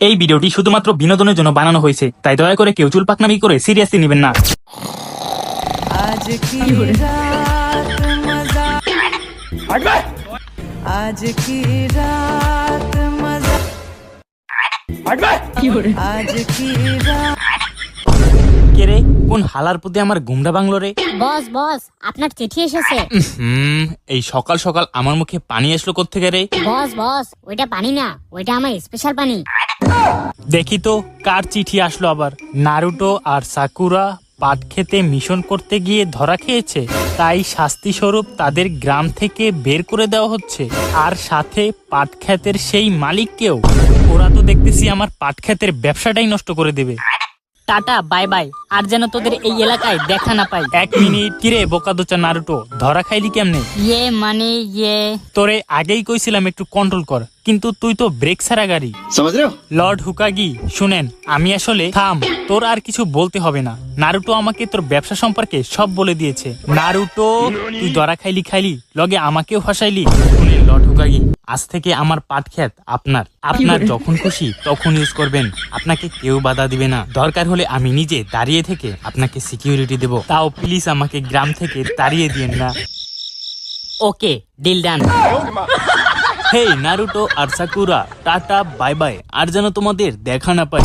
এই ভিডিওটি শুধুমাত্র বিনোদনের জন্য বানানো হয়েছে, তাই দয়া করে কেউ চুল পাকনামি করে সিরিয়াসলি নেবেন না। आज की रात मजा आज की रात मजा आज की रात কে রে, কোন হালার প্রতি আমার ঘুমটা ভাঙলো রে? বস বস আপনার চিঠি এসেছে। এই সকাল সকাল আমার মুখে পানি আসলো কোত্থেকে রে? বস বস ওইটা পানি না, ওইটা আমার স্পেশাল পানি। দেখি তো কার চিঠি আসলো আবার। নারুটো আর সাকুরা পাট খেতে মিশন করতে গিয়ে ধরা খেয়েছে, তাই শাস্তি স্বরূপ তাদের গ্রাম থেকে বের করে দেওয়া হচ্ছে, আর সাথে পাট ক্ষেতের সেই মালিককেও। ওরা তো দেখতেছি আমার পাট ক্ষেতের ব্যবসাটাই নষ্ট করে দেবে। টাটা বাই বাই, আর যেন তোদের এই এলাকায় দেখা না পাই। এক মিনিট, কিরে বোকাদোচা নারুটো, ধরা খাইলি কেমনে? মানে তোরে আগেই কইছিলাম একটু কন্ট্রোল কর, কিন্তু তুই তো ব্রেক ছাড়া গাড়ি। লর্ড হুকাগি শুনেন, আমি আসলে থাম, তোর আর কিছু বলতে হবে না। নারুটো আমাকে তোর ব্যবসা সম্পর্কে সব বলে দিয়েছে। নারুটো, তুই ধরা খাইলি লগে আমাকেও ফাঁসাইলি। শুনেন লর্ড হুকাগি, আজ থেকে আমার পাট ক্ষেত আপনার যখন খুশি তখন ইউজ করবেন, আপনাকে কেউ বাধা দিবে না। দরকার হলে আমি নিজে দাঁড়িয়ে থেকে আপনাকে সিকিউরিটি দেব, তাও প্লিজ আমাকে গ্রাম থেকে তাড়িয়ে দিয়েন না। ওকে, ডিল ডান। হেই নারুটো আর সাকুরা, টাটা বাই বাই, আর যেন তোমাদের দেখা না পাই।